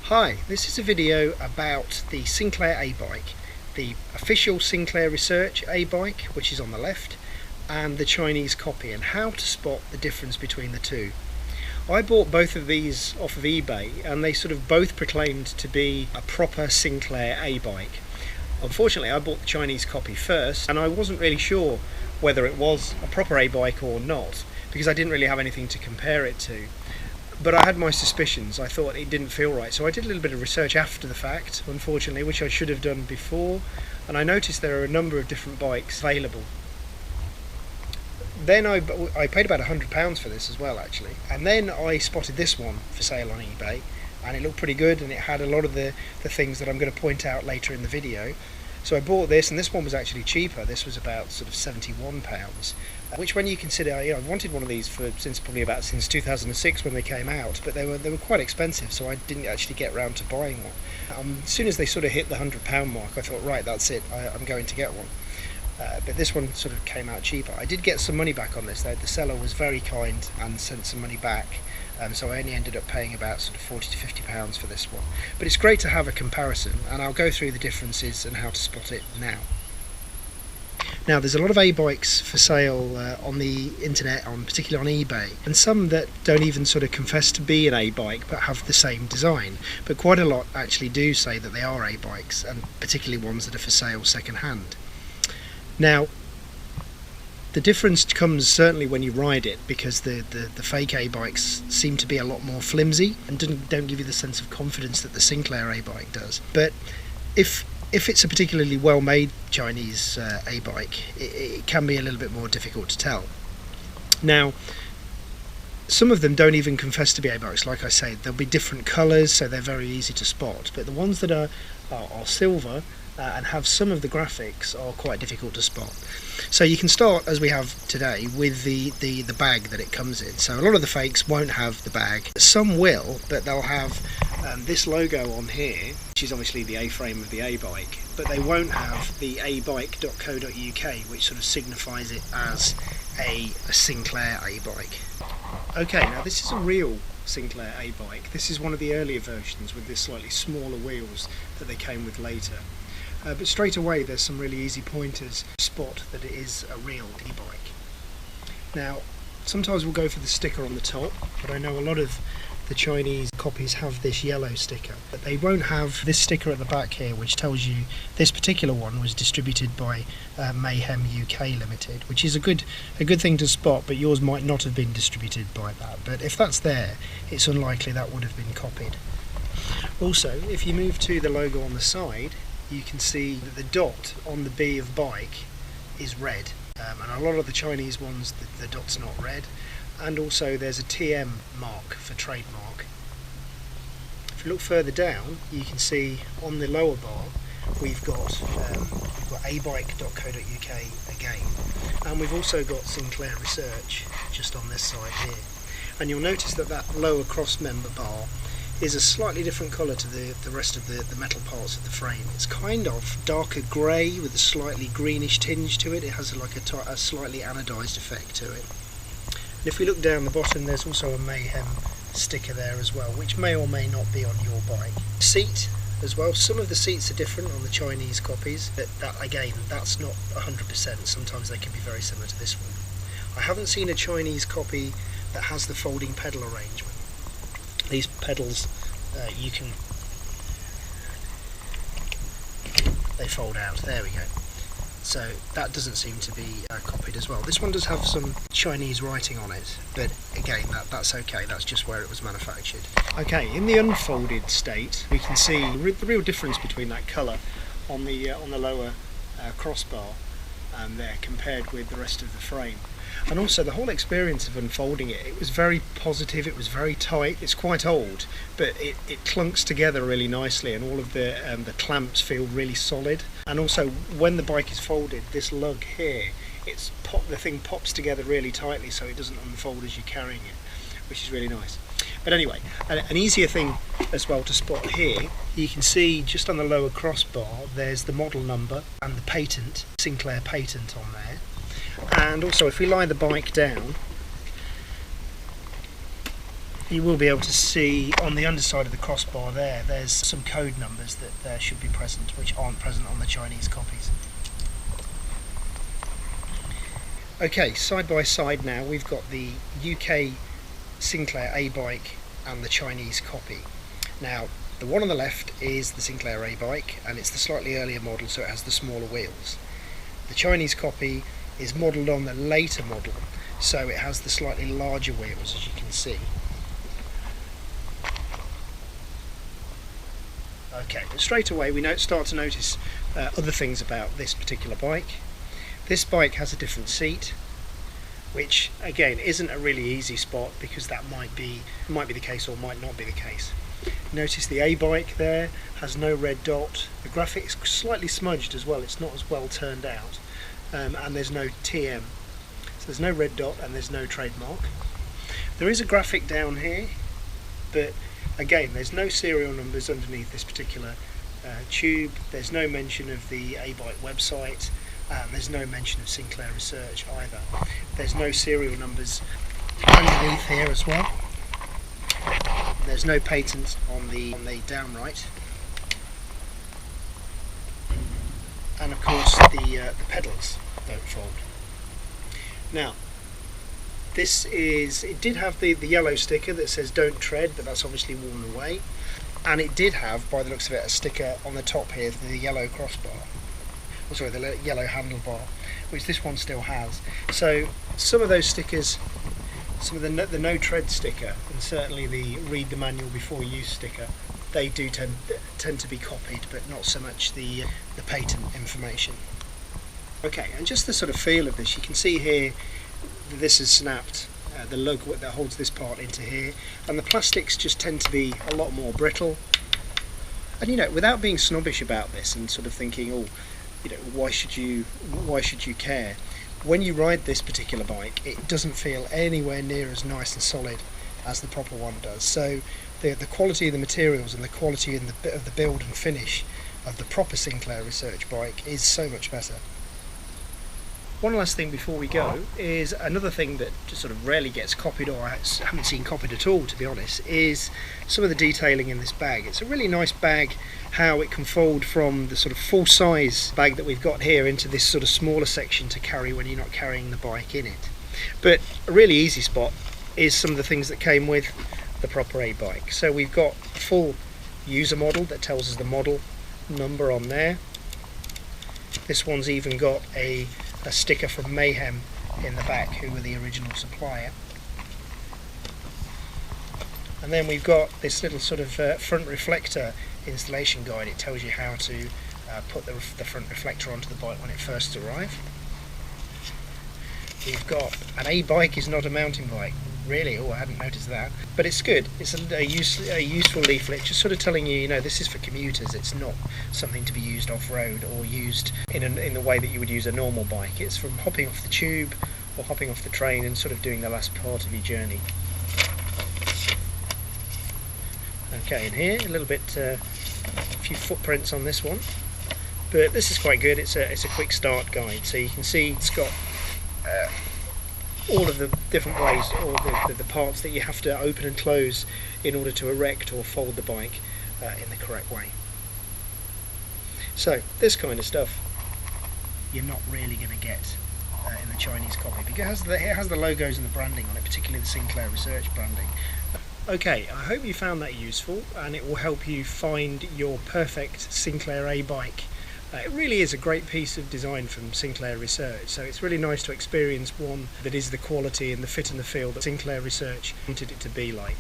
Hi, this is a video about the Sinclair A-Bike, the official Sinclair Research A-Bike, which is on the left, and the Chinese copy, and how to spot the difference between the two. I bought both of these off of eBay, and they sort of both proclaimed to be a proper Sinclair A-Bike. Unfortunately, I bought the Chinese copy first, and I wasn't really sure whether it was a proper A-Bike or not, because I didn't really have anything to compare it to. But I had my suspicions. I thought it didn't feel right, so I did a little bit of research after the fact, unfortunately, which I should have done before, and I noticed there are a number of different bikes available. Then I paid about £100 for this as well, actually, and then I spotted this one for sale on eBay, and it looked pretty good, and it had a lot of the things that I'm going to point out later in the video. So I bought this, and this one was actually cheaper. This was about sort of £71, which, when you consider, I've wanted one of these since 2006 when they came out, but they were quite expensive, so I didn't actually get round to buying one. As soon as they sort of hit the £100 mark, I thought, right, that's it, I'm going to get one. But this one sort of came out cheaper. I did get some money back on this though. The seller was very kind and sent some money back, so I only ended up paying about sort of £40 to £50 for this one. But it's great to have a comparison, and I'll go through the differences and how to spot it now. Now, there's a lot of A-bikes for sale on the internet, particularly on eBay, and some that don't even sort of confess to be an A-bike but have the same design. But quite a lot actually do say that they are A-bikes, and particularly ones that are for sale second-hand. Now, the difference comes certainly when you ride it, because the fake A-bikes seem to be a lot more flimsy and don't give you the sense of confidence that the Sinclair A-bike does. But if it's a particularly well-made Chinese A-bike, it can be a little bit more difficult to tell. Now, some of them don't even confess to be A-bikes. Like I say, there'll be different colours, so they're very easy to spot. But the ones that are silver and have some of the graphics are quite difficult to spot. So you can start, as we have today, with the bag that it comes in. So a lot of the fakes won't have the bag. Some will, but they'll have this logo on here, which is obviously the A-frame of the A-bike, but they won't have the abike.co.uk, which sort of signifies it as a Sinclair A-bike. Okay, now this is a real Sinclair A-bike. This is one of the earlier versions with this slightly smaller wheels that they came with later. But straight away there's some really easy pointers to spot that it is a real e-bike. Now, sometimes we'll go for the sticker on the top, but I know a lot of the Chinese copies have this yellow sticker, but they won't have this sticker at the back here, which tells you this particular one was distributed by Mayhem UK Limited, which is a good thing to spot, but yours might not have been distributed by that. But if that's there, it's unlikely that would have been copied. Also, if you move to the logo on the side, you can see that the dot on the B of bike is red, and a lot of the Chinese ones the dot's not red, and also there's a TM mark for trademark. If you look further down, you can see on the lower bar we've got abike.co.uk again, and we've also got Sinclair Research just on this side here. And you'll notice that lower cross member bar is a slightly different colour to the rest of the metal parts of the frame. It's kind of darker grey with a slightly greenish tinge to it. It has like a slightly anodised effect to it. And if we look down the bottom, there's also a Mayhem sticker there as well, which may or may not be on your bike. Seat as well. Some of the seats are different on the Chinese copies, but that's not 100%. Sometimes they can be very similar to this one. I haven't seen a Chinese copy that has the folding pedal arrangement. These pedals, they fold out. There we go. So that doesn't seem to be copied as well. This one does have some Chinese writing on it, but again, that's okay. That's just where it was manufactured. Okay, in the unfolded state, we can see the real difference between that colour on the lower crossbar there compared with the rest of the frame. And also the whole experience of unfolding it was very positive. It was very tight. It's quite old, but it clunks together really nicely, and all of the clamps feel really solid. And also when the bike is folded, this lug here, the thing pops together really tightly, so it doesn't unfold as you're carrying it, which is really nice. But anyway, an easier thing as well to spot here, you can see just on the lower crossbar there's the model number and the patent, Sinclair patent on there. And also if we lie the bike down, you will be able to see on the underside of the crossbar there's some code numbers that should be present, which aren't present on the Chinese copies. Okay, side by side now we've got the UK Sinclair A-Bike and the Chinese copy. Now the one on the left is the Sinclair A-Bike, and it's the slightly earlier model, so it has the smaller wheels. The Chinese copy is modelled on the later model, so it has the slightly larger wheels, as you can see. Okay, but straight away we start to notice other things about this particular bike. This bike has a different seat, which again isn't a really easy spot, because that might be the case or might not be the case. Notice the A-Bike there has no red dot. The graphic's slightly smudged as well, it's not as well turned out, and there's no TM. So there's no red dot and there's no trademark. There is a graphic down here, but again there's no serial numbers underneath this particular tube. There's no mention of the A-Bike website, and there's no mention of Sinclair Research either. There's no serial numbers underneath here as well. There's no patent on the downright, and of course the pedals don't fold. Now it did have the yellow sticker that says "Don't Tread," but that's obviously worn away, and it did have, by the looks of it, a sticker on the top here, the yellow crossbar, or sorry, the yellow handlebar, which this one still has. So some of those stickers, some of the no tread sticker, and certainly the read the manual before use sticker, they do tend to be copied, but not so much the patent information. Okay, and just the sort of feel of this, you can see here this is snapped, the lug that holds this part into here, and the plastics just tend to be a lot more brittle. And without being snobbish about this and sort of thinking, oh, why should you care? When you ride this particular bike, it doesn't feel anywhere near as nice and solid as the proper one does. So the quality of the materials and the quality of the build and finish of the proper Sinclair Research bike is so much better. One last thing before we go is another thing that just sort of rarely gets copied, or I haven't seen copied at all, to be honest, is some of the detailing in this bag. It's a really nice bag, how it can fold from the sort of full-size bag that we've got here into this sort of smaller section to carry when you're not carrying the bike in it. But a really easy spot is some of the things that came with the proper A-Bike. So we've got a full user model that tells us the model number on there. This one's even got a sticker from Mayhem in the back, who were the original supplier. And then we've got this little sort of front reflector installation guide. It tells you how to put the front reflector onto the bike when it first arrives. We've got an A-Bike is not a mountain bike. Really? Oh, I hadn't noticed that. But it's good. It's a useful leaflet, just sort of telling you, this is for commuters. It's not something to be used off-road or used in the way that you would use a normal bike. It's from hopping off the tube or hopping off the train and sort of doing the last part of your journey. Okay, and here a little bit, a few footprints on this one, but this is quite good. It's a quick start guide, so you can see it's got all of the different ways, or the parts that you have to open and close in order to erect or fold the bike in the correct way. So this kind of stuff you're not really going to get in the Chinese copy, because it has the logos and the branding on it, particularly the Sinclair Research branding. Okay, I hope you found that useful, and it will help you find your perfect Sinclair A-Bike. It really is a great piece of design from Sinclair Research, so it's really nice to experience one that is the quality and the fit and the feel that Sinclair Research wanted it to be like.